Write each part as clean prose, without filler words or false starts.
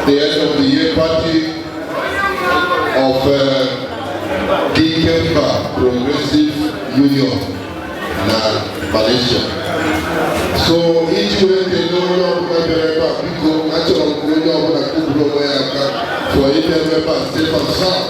the end of the year party of Dikemba Progressive Union in Malaysia. So each week they know people actually for each member safe and sound.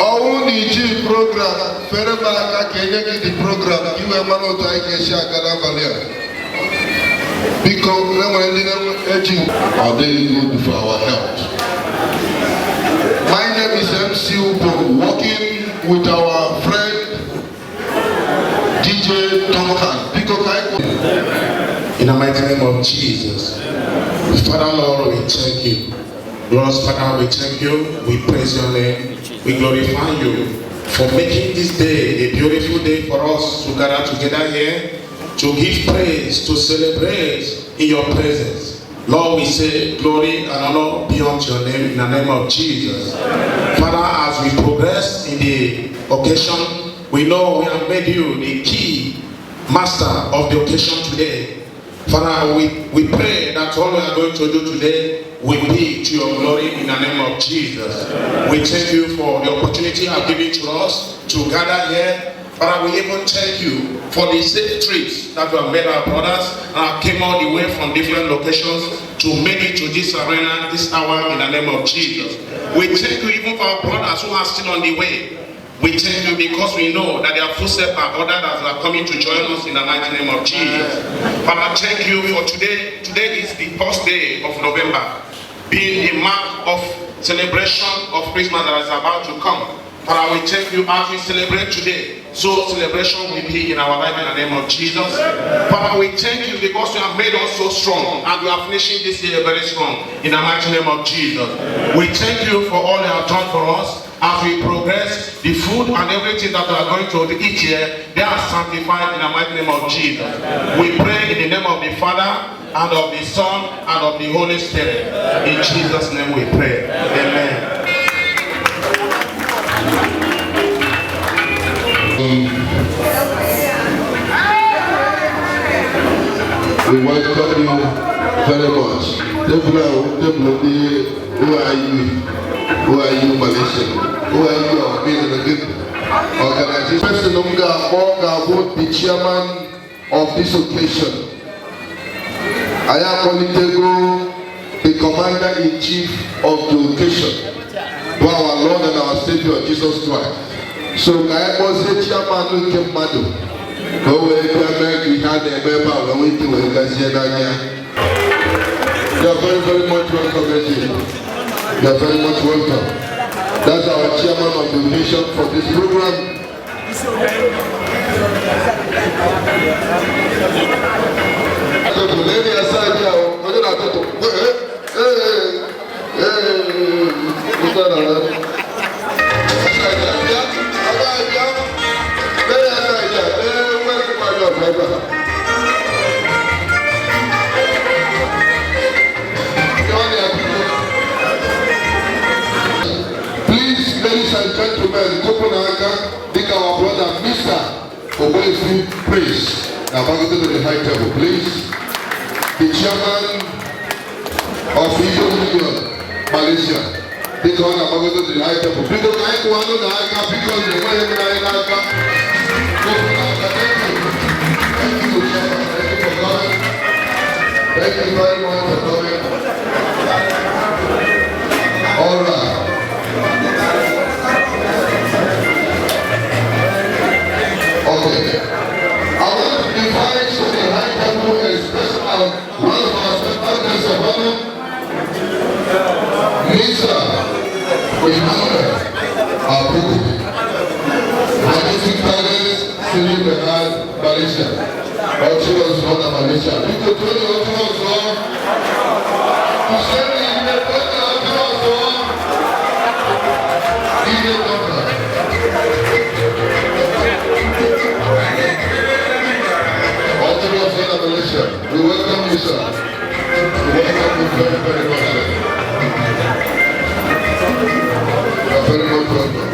All the program, Ferrara Kenya the program, you are man of the because are they good for our health? My name is MC Ubo, working with our friend DJ Tomokan. In the mighty name of Jesus, Father Lord, we thank you. Lord Father, we thank you. We praise your name. We glorify you for making this day a beautiful day for us to gather together here to give praise, to celebrate in your presence. Lord, we say glory and honor be unto your name in the name of Jesus. Father, as we progress in the occasion, we know we have made you the key master of the occasion today. Father, we pray that all we are going to do today will be to your glory in the name of Jesus. We thank you for the opportunity you have given to us to gather here. Father, we even thank you for the safe trips that you have made our brothers and came all the way from different locations to make it to this arena, this hour in the name of Jesus. We thank you even for our brothers who are still on the way. We thank you because we know that their footsteps are ordered as they are coming to join us in the mighty name of Jesus. Father, thank you for today. Today is the first day of November, being the mark of celebration of Christmas that is about to come. Father, we thank you as we celebrate today. So celebration will be in our life in the name of Jesus. Father, we thank you because you have made us so strong and we are finishing this year very strong in the mighty name of Jesus. We thank you for all you have done for us. As we progress, the food and everything that we are going to eat here, they are sanctified in the mighty name of Jesus. We pray in the name of the Father, and of the Son, and of the Holy Spirit. In Jesus' name we pray. Amen. We welcome you very much. Who are you, Malaysia? Who are you, our being a good organization? President Onga, the chairman of this occasion. I am Olitego, the commander-in-chief of the occasion, to our Lord and our Savior, Jesus Christ. So I was the chairman of the Madu. Go away, we had a member of the You are very, very much welcome. You are very much welcome. That's our chairman of the nation for this program. Lady aside here, ladies and gentlemen, Copenhagen, think our brother Mr. Obolefu Praise. Now back to the high table, please. The chairman of Union, Malaysia. Think on back to the high table. People like to know the high table because they want to Thank you, chairman. Thank you for coming. Thank you very much for coming. All right. Okay. I want to invite to the high table a special one of our special guests of honor, Mr. Emmanuel Abu, Managing Director, Senior Bernard, Malaysia. Or she was born in Malaysia. People told you what was wrong. You said in the first what was wrong. DJ Doctor. We welcome you, sir. We welcome you very, very much, sir. You are very much welcome.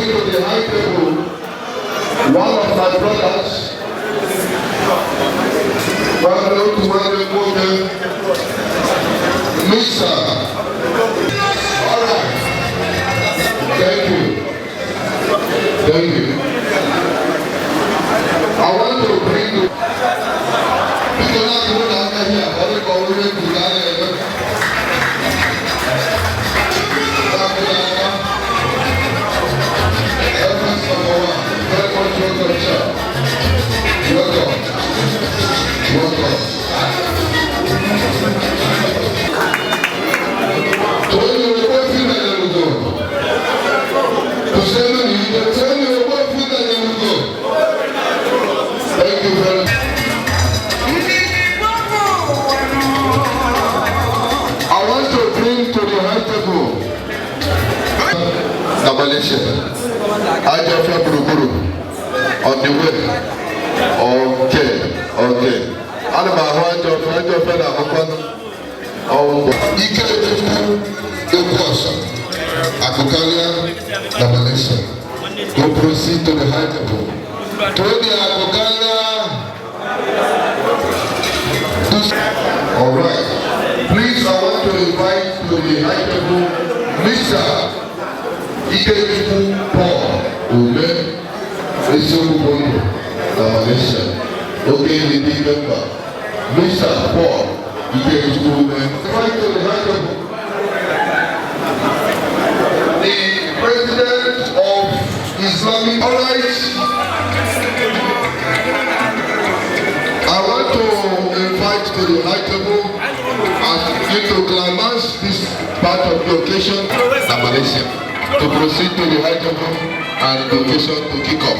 bring to the high table one of my brothers. Misa. All right. Thank you. Thank you. I want to bring you. People are going out here. All the government is out there. Welcome. Welcome. Tell me your boyfriend and you go. To send me, tell me your boyfriend and you go. Thank you very much. I want to bring to the high table the Malaysia. I just have Buruburu on the way. Okay. Ana ma ho ajo fe na akoko no. Ike efu Ebuasa Akokalia na Malaysia. Go proceed to the high table. To the Akokalia. All right. Please, I want to invite to the high table Mr. Ike efu Paul Ume Esobubondo na Malaysia. Okay, the big member, Mr. Paul, Ike efu Ume. Right to the high table. The President of Islamic. All right. I want to invite to the high table as you to climax this part of the occasion, the Malaysia, to proceed to the high table and the occasion to kick off.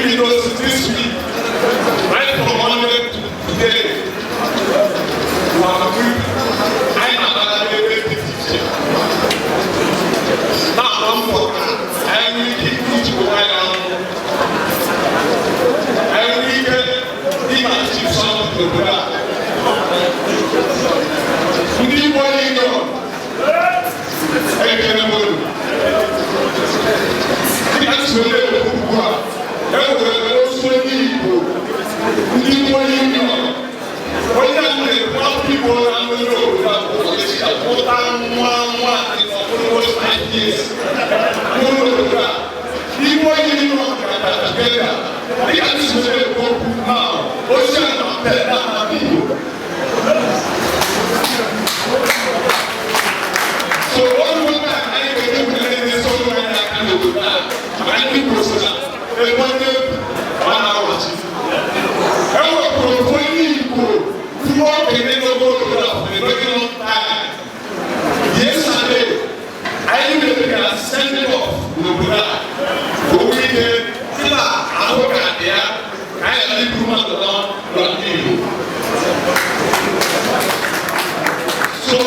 Because this week, right from Monday to 5 years. People in New York are together. They are just going to go now. Ocean of people. So one more time, I can do this so I can do that. I think it was that. They wanted 1 hour. I was proposing to walk in the world without the regular time. Yesterday, I even sent it off to the Buddha. Who we did, I look at there, I had to do my long review. So,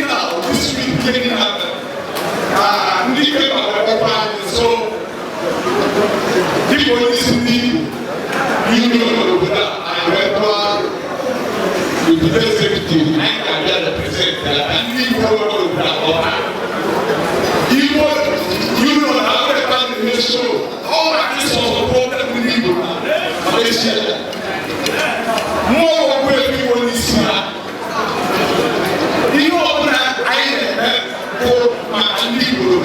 now, this week, getting out so, people listen to you. You know, I read with the executive, I got the president, and you know, you know how to run the show. All my kids are supported with you. More where people listen. You know that I have for my people.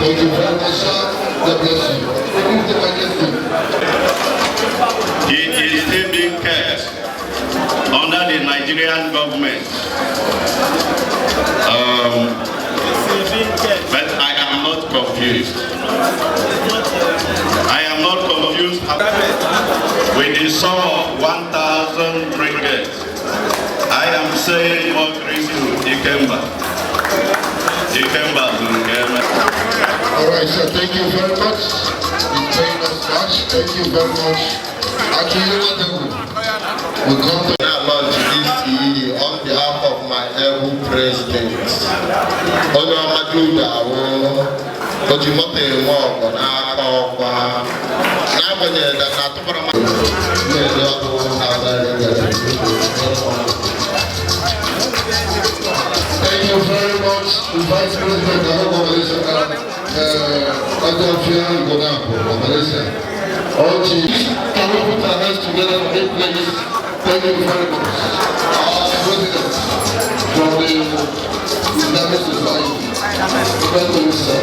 Thank you very much, sir. God bless you. He is still being kept under the Nigerian government. But I am not confused. I am not confused with the sum of 1,000 ringgit. I am saying more grace to Ikemba. All right, sir. Thank you very much. You paying us much. Thank you very much. Actually, we come to launch this on behalf of my able president. Thank you very much, the Vice President of Malaysia, Malaysia. All chiefs, can we put our hands together for 8 minutes? Thank you very much. Our President from the Islamic Society. Thank you, sir.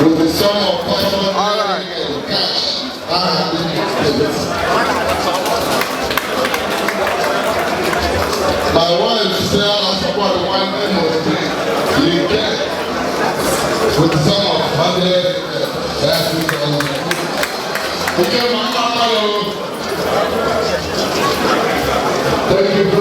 With the sum of 500 cash, my wife said I support one name of the get with the sum of 100 okay, thank you.